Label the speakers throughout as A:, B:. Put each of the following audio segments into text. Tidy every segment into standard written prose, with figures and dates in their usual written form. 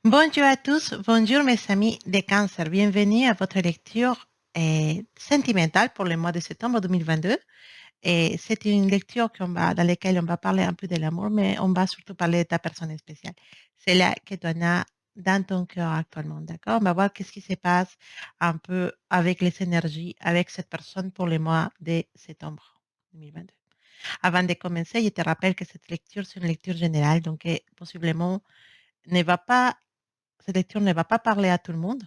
A: Bonjour à tous, bonjour mes amis des cancers. Bienvenue à votre lecture sentimentale pour le mois de septembre 2022. Et c'est une lecture dans laquelle on va parler un peu de l'amour, mais on va surtout parler de ta personne spéciale. C'est là que tu en as dans ton cœur actuellement, d'accord? On va voir qu'est-ce qui se passe un peu avec les énergies, avec cette personne pour le mois de septembre 2022. Avant de commencer, je te rappelle que cette lecture, c'est une lecture générale, donc possiblement ne va pas cette lecture ne va pas parler à tout le monde,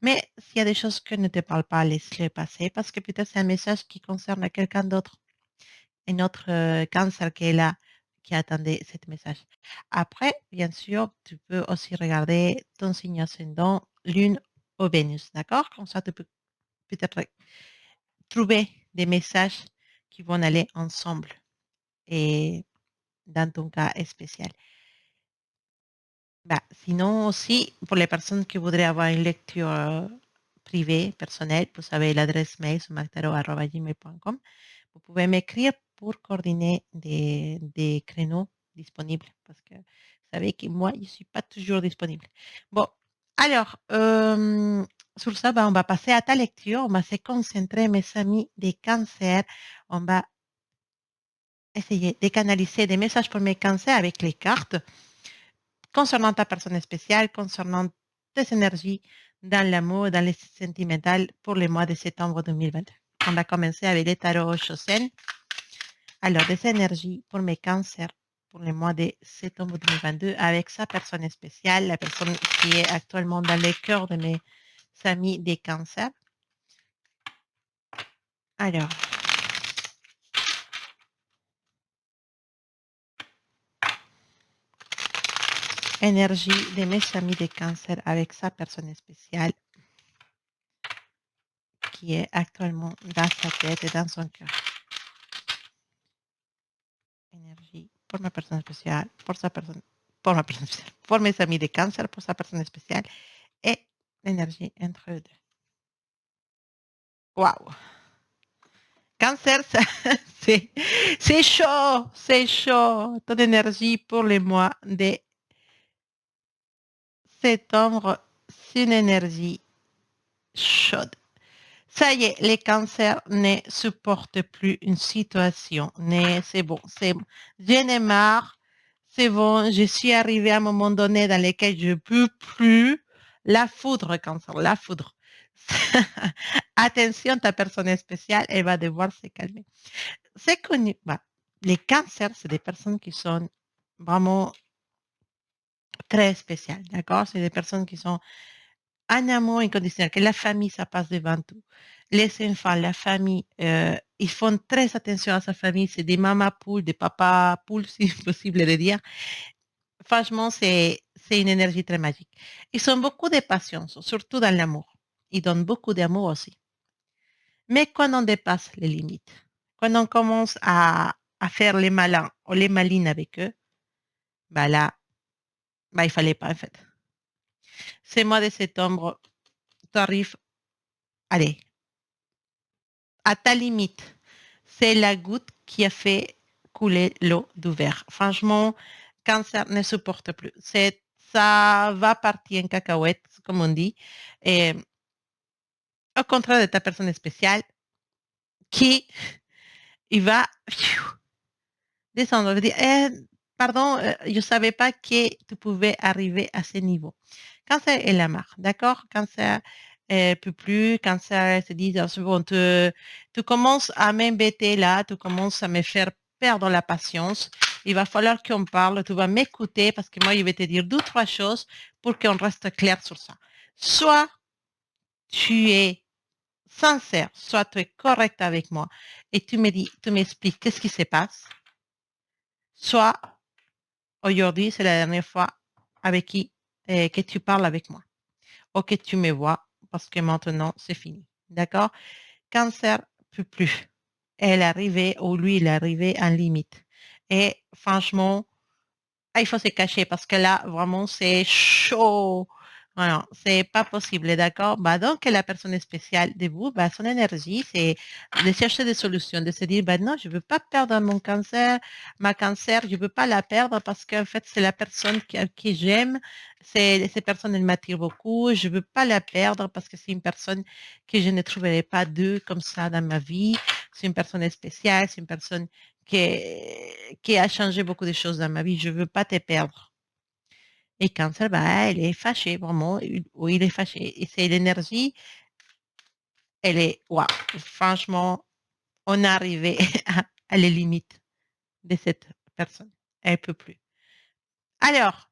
A: mais s'il y a des choses que ne te parlent pas, laisse-les passer parce que peut-être c'est un message qui concerne quelqu'un d'autre, un autre cancer qui est là, qui attendait ce message. Après, bien sûr, tu peux aussi regarder ton signe ascendant, Lune ou Vénus, d'accord? Comme ça, tu peux peut-être trouver des messages qui vont aller ensemble et dans ton cas spécial. Bah, sinon aussi, pour les personnes qui voudraient avoir une lecture privée, personnelle, vous savez l'adresse mail sumartaro@gmail.com. Vous pouvez m'écrire pour coordonner des créneaux disponibles parce que vous savez que moi, je ne suis pas toujours disponible. Bon, alors, sur ça, bah, on va passer à ta lecture. On va se concentrer, mes amis des cancers. On va essayer de canaliser des messages pour mes cancers avec les cartes concernant ta personne spéciale, concernant tes énergies dans l'amour, dans les sentimental pour le mois de septembre 2022. On va commencer avec les tarots Shosen. Alors, des énergies pour mes cancers pour le mois de septembre 2022 avec sa personne spéciale, la personne qui est actuellement dans le cœur de mes amis des cancers. Alors, énergie de mes amis des cancers avec sa personne spéciale qui est actuellement dans sa tête et dans son cœur. Énergie pour ma personne spéciale, pour ma personne spéciale, pour mes amis de cancer, pour sa personne spéciale et l'énergie entre eux deux. Waouh! Cancer, c'est chaud, c'est chaud. Ton énergie pour le mois de septembre, c'est une énergie chaude. Ça y est, les cancers ne supportent plus une situation. C'est bon, j'en ai marre. C'est bon, je suis arrivée à un moment donné dans lequel je ne peux plus. La foudre, cancer, la foudre. Attention, ta personne spéciale, elle va devoir se calmer. C'est connu. Bah, les cancers, c'est des personnes qui sont vraiment très spéciales, d'accord? C'est des personnes qui sont un amour inconditionnel, que la famille, ça passe devant tout. Les enfants, la famille, ils font très attention à sa famille. C'est des mamas poules, des papas poules, si possible de dire. Franchement, c'est une énergie très magique. Ils ont beaucoup de patience, surtout dans l'amour. Ils donnent beaucoup d'amour aussi. Mais quand on dépasse les limites, quand on commence à faire les malins ou les malines avec eux, bah là, bah, il fallait pas, en fait. Ce mois de septembre, tu arrives, allez, à ta limite. C'est la goutte qui a fait couler l'eau du verre. Franchement, cancer ne supporte plus. Ça va partir en cacahuète, comme on dit. Et, au contraire de ta personne spéciale, qui il va descendre. Il va dire, pardon, je ne savais pas que tu pouvais arriver à ce niveau. Cancer, elle a marre, d'accord? Cancer, elle peut plus. Cancer, elle se dit, ah, c'est bon, tu commences à m'embêter là, tu commences à me faire perdre la patience. Il va falloir qu'on parle, tu vas m'écouter parce que moi, je vais te dire deux, trois choses pour qu'on reste clair sur ça. Soit tu es sincère, soit tu es correct avec moi et tu me dis, tu m'expliques qu'est-ce qui se passe, soit aujourd'hui, c'est la dernière fois avec que tu parles avec moi ou que tu me vois parce que maintenant, c'est fini. D'accord? Cancer, peut plus. Elle est arrivée, ou lui, il est arrivé en limite. Et franchement, il faut se cacher parce que là, vraiment, c'est chaud. Voilà, c'est pas possible, d'accord? Bah, donc, la personne spéciale de vous, bah, son énergie, c'est de chercher des solutions, de se dire, bah, non, je veux pas perdre mon cancer, ma cancer, je veux pas la perdre parce qu'en fait, c'est la personne qui j'aime, cette personne, elle m'attire beaucoup, je veux pas la perdre parce que c'est une personne que je ne trouverai pas deux comme ça dans ma vie, c'est une personne spéciale, c'est une personne qui a changé beaucoup de choses dans ma vie, je veux pas te perdre. Et Cancer, bah, elle est fâchée, vraiment, oui, il est fâché. Et c'est l'énergie, elle est, waouh, franchement, on est arrivé à les limites de cette personne. Elle peut plus. Alors,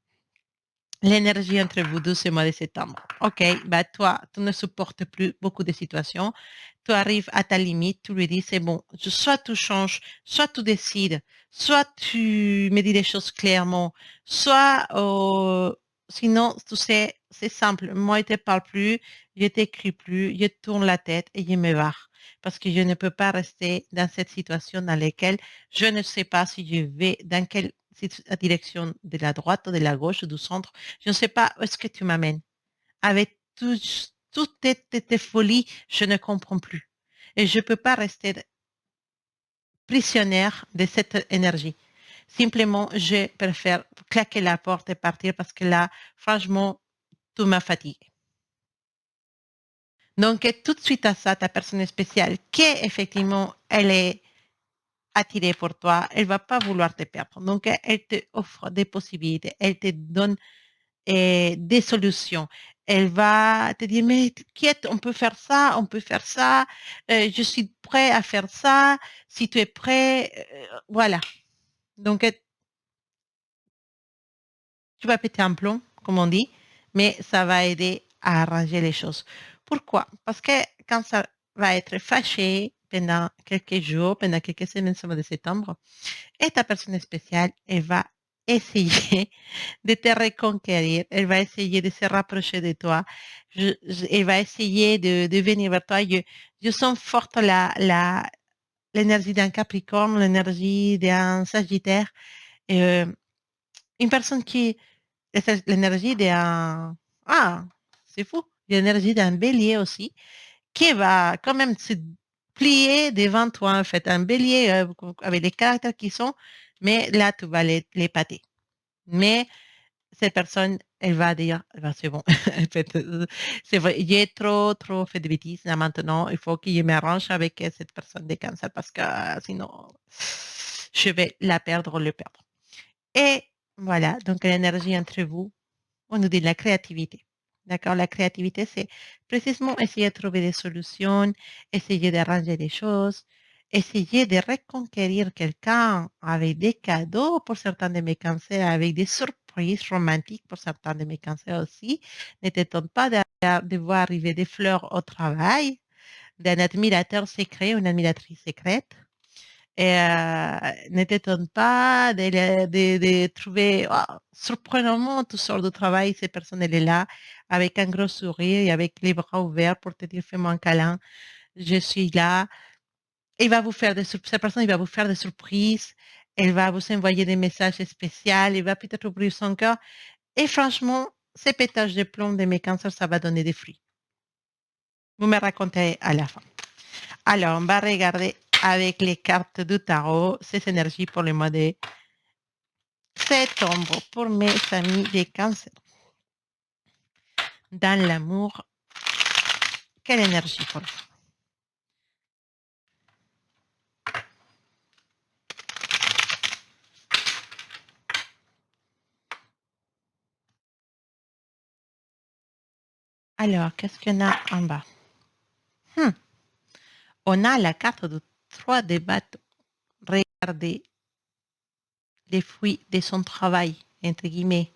A: l'énergie entre vous deux ce mois de septembre. OK, bah toi, tu ne supportes plus beaucoup de situations. Tu arrives à ta limite, tu lui dis, c'est bon, soit tu changes, soit tu décides, soit tu me dis les choses clairement, soit, sinon, tu sais, c'est simple. Moi, je ne te parle plus, je t'écris plus, je tourne la tête et je me barre. Parce que je ne peux pas rester dans cette situation dans laquelle je ne sais pas si je vais dans quelle direction de la droite, de la gauche, du centre. Je ne sais pas où est-ce que tu m'amènes. Avec toutes tes folies, je ne comprends plus. Et je ne peux pas rester prisonnière de cette énergie. Simplement, je préfère claquer la porte et partir parce que là, franchement, tout m'a fatigué. Donc, tout de suite à ça, ta personne spéciale, qui effectivement, elle est attirée pour toi, elle va pas vouloir te perdre. Donc, elle te offre des possibilités, elle te donne des solutions. Elle va te dire, mais t'inquiète, on peut faire ça, on peut faire ça, je suis prêt à faire ça, si tu es prêt, voilà. Donc, tu vas péter un plomb, comme on dit, mais ça va aider à arranger les choses. Pourquoi? Parce que quand ça va être fâché pendant quelques jours, pendant quelques semaines, au mois de septembre, et ta personne spéciale, elle va essayer de te reconquérir, elle va essayer de se rapprocher de toi, elle va essayer de venir vers toi. Je sens forte l'énergie d'un Capricorne, l'énergie d'un Sagittaire, euh, une personne qui, l'énergie d'un, ah, c'est fou, l'énergie d'un Bélier aussi, qui va quand même se plier devant toi, en fait, un Bélier avec les caractères qui sont, mais là, tu vas l'épater. Mais cette personne, elle va dire, bah, c'est bon, en fait, c'est vrai, j'ai trop fait de bêtises là maintenant, il faut que je m'arrange avec cette personne de cancer parce que sinon, je vais la perdre ou le perdre. Et voilà, donc l'énergie entre vous, on nous dit la créativité. D'accord? La créativité, c'est précisément essayer de trouver des solutions, essayer d'arranger les choses, essayer de reconquérir quelqu'un avec des cadeaux pour certains de mes cancers, avec des surprises romantiques pour certains de mes cancers aussi. Ne t'étonne pas de voir arriver des fleurs au travail, d'un admirateur secret, une admiratrice secrète. Et ne t'étonne pas de trouver surprenamment tout sort de travail, cette personne elle est là avec un gros sourire et avec les bras ouverts pour te dire fais-moi un câlin, je suis là. Cette personne il va vous faire des surprises, elle va vous envoyer des messages spéciaux, elle va peut-être ouvrir son cœur. Et franchement, ces pétages de plomb de mes cancers, ça va donner des fruits. Vous me racontez à la fin. Alors, on va regarder avec les cartes du tarot ces énergies pour le mois de septembre pour mes amis des cancers. Dans l'amour, quelle énergie pour vous? Alors, qu'est-ce qu'on a en bas? Hmm, On a la carte de 3 de bateaux. Regardez les fruits de son travail, entre guillemets.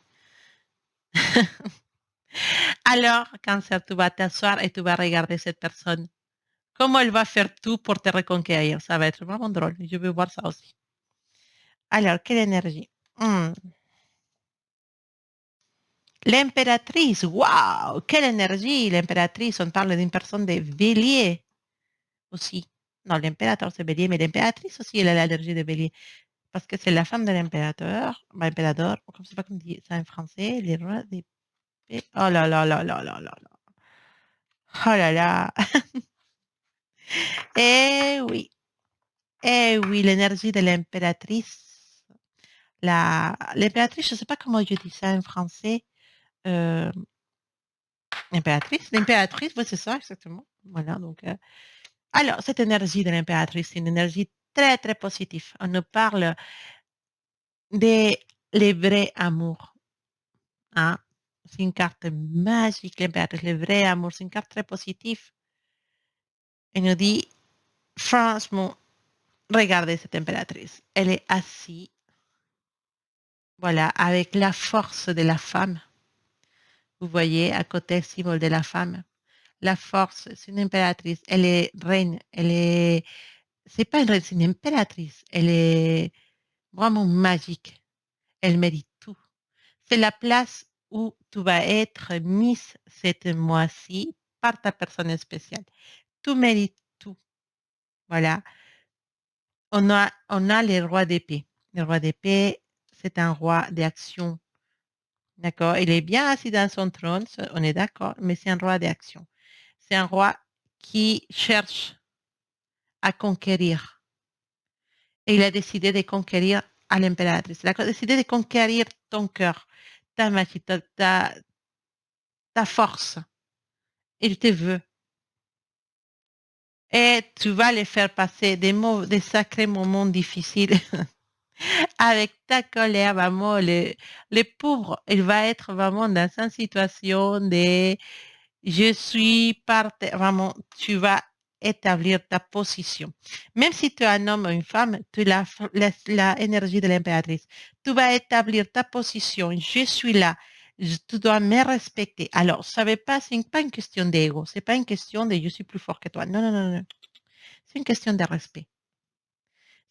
A: Alors, cancer, tu vas t'asseoir et tu vas regarder cette personne. Comment elle va faire tout pour te reconquérir. Ça va être vraiment drôle. Je veux voir ça aussi. Alors, quelle énergie? Hmm, L'impératrice, waouh, quelle énergie, l'impératrice, on parle d'une personne de bélier aussi. Non, l'impérateur c'est bélier, mais l'impératrice aussi, elle a l'énergie de bélier. Parce que c'est la femme de l'impérateur, l'impérateur, je ne sais pas comment dire ça en français, les rois des d'épée. Oh là là là là là là là. Oh là là. Eh oui, eh oui, l'énergie de l'impératrice. L'impératrice, je ne sais pas comment je dis ça en français. Euh, l'impératrice, oui, c'est ça, exactement. Voilà, donc. Alors, cette énergie de l'impératrice, c'est une énergie très, très positive. On nous parle des les vrais amours. Hein? C'est une carte magique, l'impératrice, le vrai amour. C'est une carte très positive. Elle nous dit, franchement, regardez cette impératrice. Elle est assise, voilà, avec la force de la femme. Vous voyez, à côté, le symbole de la femme. La force, c'est une impératrice. Elle est reine. C'est pas une reine, c'est une impératrice. Elle est vraiment magique. Elle mérite tout. C'est la place où tu vas être mise cette mois-ci par ta personne spéciale. Tu mérites tout. Voilà. On a le roi d'épée. Le roi d'épée, c'est un roi d'action. D'accord? Il est bien assis dans son trône, on est d'accord, mais c'est un roi d'action. C'est un roi qui cherche à conquérir. Et il a décidé de conquérir à l'impératrice. Il a décidé de conquérir ton cœur, ta magie, ta force. Il te veut. Et tu vas les faire passer des sacrés moments difficiles avec ta colère. Vraiment, les pauvres, il va être vraiment dans une situation de je suis par terre. Vraiment, tu vas établir ta position. Même si tu es un homme ou une femme, tu as la énergie de l'impératrice. Tu vas établir ta position. Je suis là. Tu dois me respecter. Alors, ça veut pas, c'est pas une question d'ego. C'est pas une question de je suis plus fort que toi. Non, non, non, non. C'est une question de respect.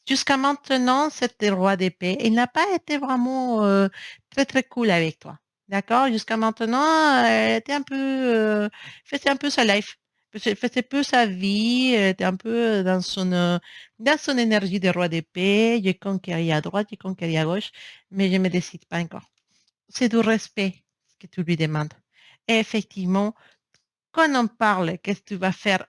A: Jusqu'à maintenant, c'était le roi d'épée. Il n'a pas été vraiment très, très cool avec toi. D'accord? Jusqu'à maintenant, elle était un peu, faisait un peu sa life. Faisait peu sa vie. Elle était un peu dans son énergie de roi d'épée. J'ai conquéri à droite, j'ai conquéri à gauche, mais je ne me décide pas encore. C'est du respect que tu lui demandes. Et effectivement, quand on parle, qu'est-ce que tu vas faire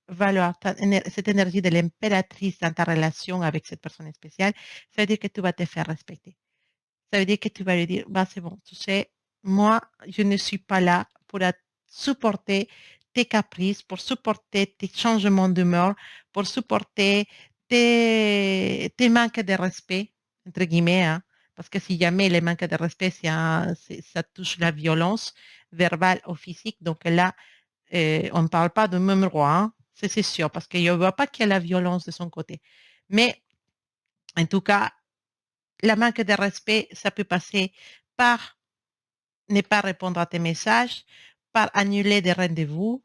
A: valoir cette énergie de l'impératrice dans ta relation avec cette personne spéciale, ça veut dire que tu vas te faire respecter. Ça veut dire que tu vas lui dire, bah, c'est bon, tu sais, moi, je ne suis pas là pour supporter tes caprices, pour supporter tes changements d'humeur, pour supporter tes manques de respect, entre guillemets, hein, parce que si jamais les manques de respect, ça touche la violence verbale ou physique, donc là, on ne parle pas de même roi, hein, c'est sûr, parce qu'il ne voit pas qu'il y a la violence de son côté. Mais en tout cas, la manque de respect, ça peut passer par ne pas répondre à tes messages, par annuler des rendez-vous,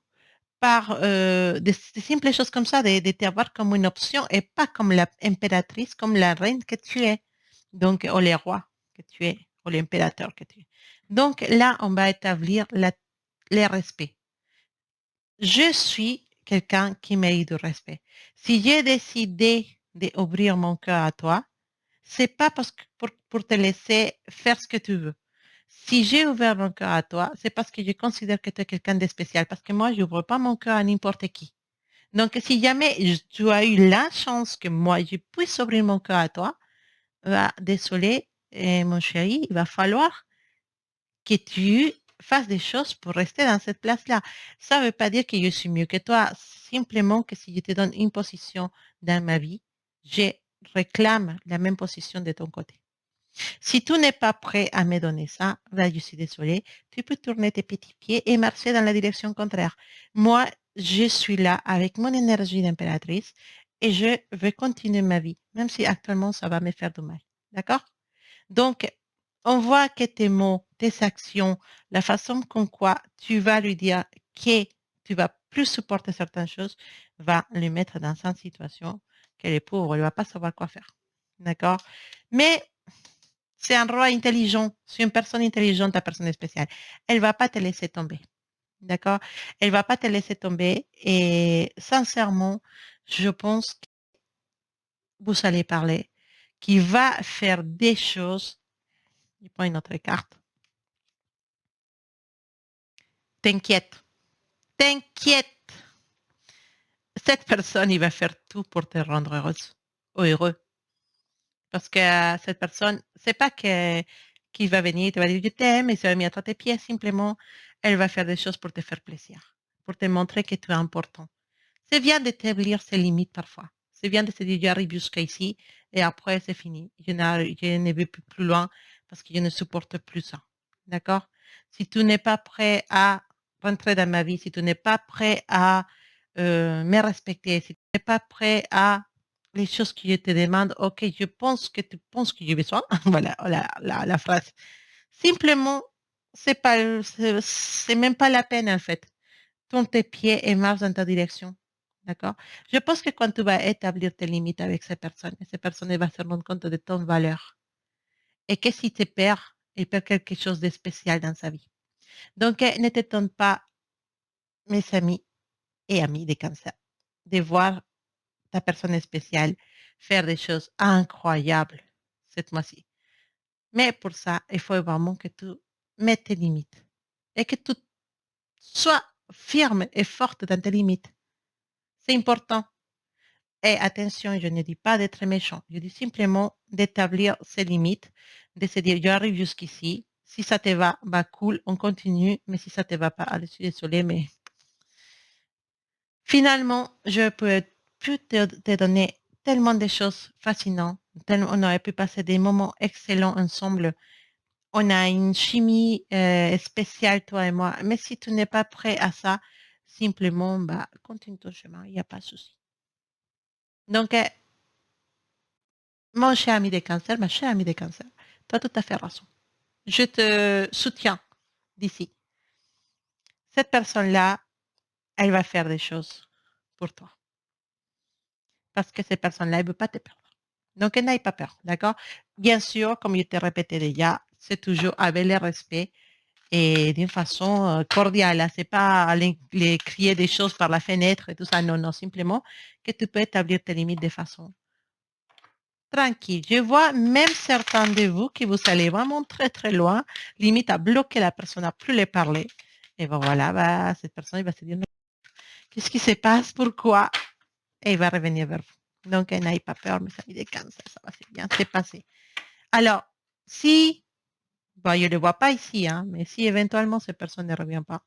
A: par des simples choses comme ça, de t'avoir comme une option et pas comme l'impératrice, comme la reine que tu es, donc, ou le roi que tu es, ou l'impérateur que tu es. Donc là, on va établir les respects. Je suis quelqu'un qui mérite du respect. Si j'ai décidé d'ouvrir mon cœur à toi, c'est pas parce que pour te laisser faire ce que tu veux. Si j'ai ouvert mon cœur à toi, c'est parce que je considère que tu es quelqu'un de spécial. Parce que moi, je n'ouvre pas mon cœur à n'importe qui. Donc, si jamais tu as eu la chance que moi, je puisse ouvrir mon cœur à toi, désolé, mon chéri, il va falloir que tu fasses des choses pour rester dans cette place-là. Ça ne veut pas dire que je suis mieux que toi, simplement que si je te donne une position dans ma vie, je réclame la même position de ton côté. Si tu n'es pas prêt à me donner ça, là, je suis désolée, tu peux tourner tes petits pieds et marcher dans la direction contraire. Moi, je suis là avec mon énergie d'impératrice et je veux continuer ma vie, même si actuellement ça va me faire du mal. D'accord? Donc, on voit que tes mots, tes actions, la façon con quoi tu vas lui dire que tu vas plus supporter certaines choses, va lui mettre dans une situation que les pauvres, il ne va pas savoir quoi faire. D'accord? Mais c'est un roi intelligent, c'est une personne intelligente, ta personne spéciale. Elle ne va pas te laisser tomber. D'accord? Elle ne va pas te laisser tomber. Et sincèrement, je pense que vous allez parler, qui va faire des choses. Je prends une autre carte. t'inquiète, t'inquiète. Cette personne, il va faire tout pour te rendre heureuse ou heureux. Parce que cette personne, c'est pas que qu'il va venir, te va dire je t'aime et se va mettre à tes pieds. Simplement, elle va faire des choses pour te faire plaisir, pour te montrer que tu es important. C'est bien d'établir ses limites parfois. C'est bien de se dire j'arrive jusqu'à ici et après c'est fini. Je ne vais plus loin parce que je ne supporte plus ça. D'accord? Si tu n'es pas prêt à rentrer dans ma vie, si tu n'es pas prêt à me respecter, si tu n'es pas prêt à les choses que je te demande, ok, je pense que tu penses que j'ai besoin. Voilà la phrase. Simplement, c'est même pas la peine en fait. Tourne tes pieds et marche dans ta direction. D'accord? Je pense que quand tu vas établir tes limites avec ces personnes elles vont se rendre compte de ton valeur. Et que si tu perds, il perd quelque chose de spécial dans sa vie. Donc, ne t'étonne pas, mes amis et amis des cancers, de voir ta personne spéciale faire des choses incroyables cette mois-ci. Mais pour ça, il faut vraiment que tu mettes tes limites et que tu sois ferme et forte dans tes limites. C'est important. Et attention, je ne dis pas d'être méchant, je dis simplement d'établir ses limites, de se dire, j'arrive jusqu'ici, si ça te va, bah cool, on continue, mais si ça te va pas, allez, je suis désolée, mais finalement, je peux plus te donner tellement de choses fascinantes, tellement, on aurait pu passer des moments excellents ensemble, on a une chimie spéciale, toi et moi, mais si tu n'es pas prêt à ça, simplement, bah, continue ton chemin, il n'y a pas de souci. Donc, mon cher ami des cancers, ma chère amie des cancers, tu as tout à fait raison. Je te soutiens d'ici. Cette personne-là, elle va faire des choses pour toi. Parce que cette personne-là, elle ne veut pas te perdre. Donc, elle n'aille pas peur, d'accord? Bien sûr, comme je t'ai répété déjà, c'est toujours avec le respect et d'une façon cordiale. Ce n'est pas les crier des choses par la fenêtre et tout ça. Non, non, simplement que tu peux établir tes limites de façon tranquille. Je vois même certains de vous qui vous allez vraiment très très loin, limite à bloquer la personne, à plus les parler. Et ben voilà, bah, cette personne il va se dire, mais qu'est-ce qui se passe? Pourquoi? Et il va revenir vers vous. Donc, n'ayez pas peur, mes amis des cancers, ça va bien se passer. Alors, si, bon, je ne le vois pas ici, hein, mais si éventuellement cette personne ne revient pas,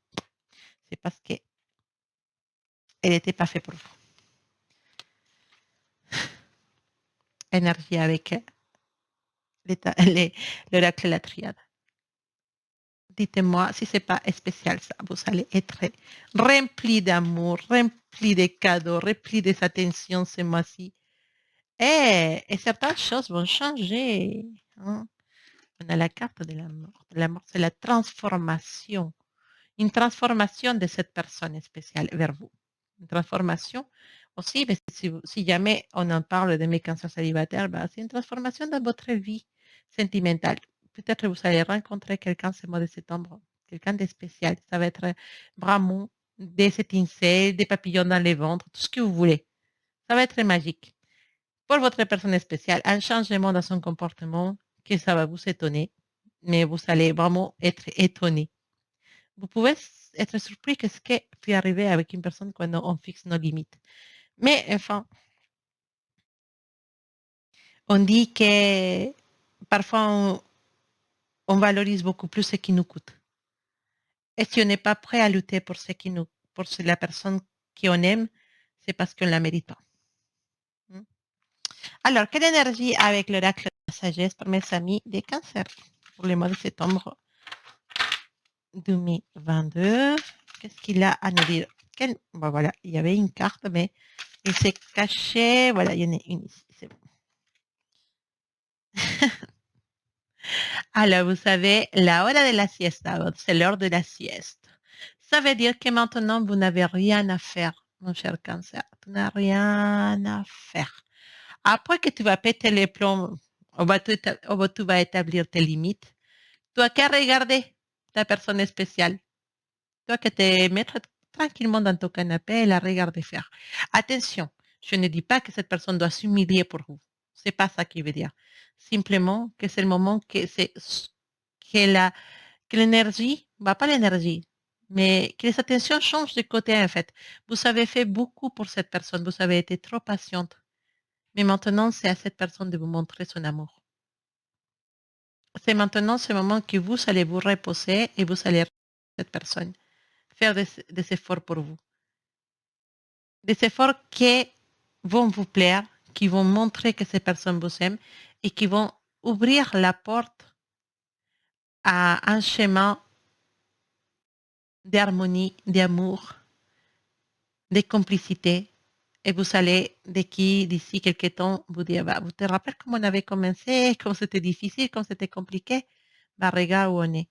A: c'est parce qu'elle n'était pas faite pour vous. Énergie avec l'oracle et la triade. Dites-moi si c'est pas spécial ça. Vous allez être rempli d'amour, rempli de cadeaux, rempli des attentions ce mois-ci. Et certaines choses vont changer. Hein. On a la carte de la mort. La mort, c'est la transformation. Une transformation de cette personne spéciale vers vous. Une transformation aussi, mais si jamais on en parle de mes cancers célibataires, bah, c'est une transformation dans votre vie sentimentale. Peut-être que vous allez rencontrer quelqu'un ce mois de septembre, quelqu'un de spécial. Ça va être vraiment des étincelles, des papillons dans les ventres, tout ce que vous voulez. Ça va être magique. Pour votre personne spéciale, un changement dans son comportement que ça va vous étonner, mais vous allez vraiment être étonné. Vous pouvez être surpris que ce qui peut arriver avec une personne quand on fixe nos limites. Mais enfin, on dit que parfois on valorise beaucoup plus ce qui nous coûte. Et si on n'est pas prêt à lutter pour pour la personne qu'on aime, c'est parce qu'on ne la mérite pas. Hmm. Alors, quelle énergie avec l'oracle de la sagesse pour mes amis des cancers pour le mois de septembre 2022? Qu'est-ce qu'il a à nous dire? Bon, voilà, il y avait une carte, mais il s'est caché. Voilà, il y en a une ici. C'est bon. Alors, vous savez, la hora de la siesta, c'est l'heure de la sieste. Ça veut dire que maintenant, vous n'avez rien à faire, mon cher cancer. Tu n'as rien à faire. Après que tu vas péter les plombs, tu vas établir tes limites. Tu n'as qu'à regarder ta personne spéciale. Tu as qu'à te mettre tranquillement dans ton canapé et la regarder faire. Attention, je ne dis pas que cette personne doit s'humilier pour vous. C'est pas ça qui veut dire. Simplement que c'est le moment que c'est que la que l'énergie, bah pas l'énergie. mais que les attentions changent de côté, en fait. Vous avez fait beaucoup pour cette personne, vous avez été trop patiente, mais maintenant, c'est à cette personne de vous montrer son amour. C'est maintenant ce moment que vous allez vous reposer et vous allez cette personne, faire des efforts pour vous. Des efforts qui vont vous plaire, qui vont montrer que ces personnes vous aiment et qui vont ouvrir la porte à un chemin d'harmonie, d'amour, de complicité. Et vous allez, d'ici quelques temps, vous dire, bah, vous te rappelles comment on avait commencé, comment c'était difficile, comment c'était compliqué? Bah, regarde où on est.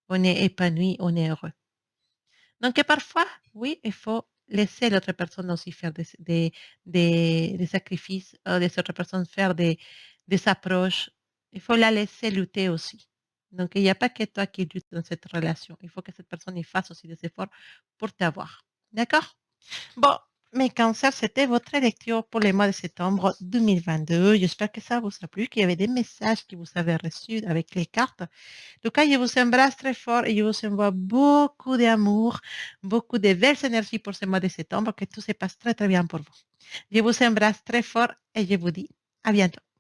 A: On est épanoui, on est heureux. Donc, parfois, oui, il faut laisser l'autre personne aussi faire des sacrifices, les autres personnes faire des approches. Il faut la laisser lutter aussi. Donc, il n'y a pas que toi qui luttes dans cette relation. Il faut que cette personne y fasse aussi des efforts pour t'avoir. D'accord? Bon, mes cancers, c'était votre lecture pour les mois de septembre 2022. J'espère que ça vous a plu, qu'il y avait des messages que vous avez reçus avec les cartes. En tout cas, je vous embrasse très fort et je vous envoie beaucoup d'amour, beaucoup de belles énergies pour ce mois de septembre, que tout se passe très très bien pour vous. Je vous embrasse très fort et je vous dis à bientôt.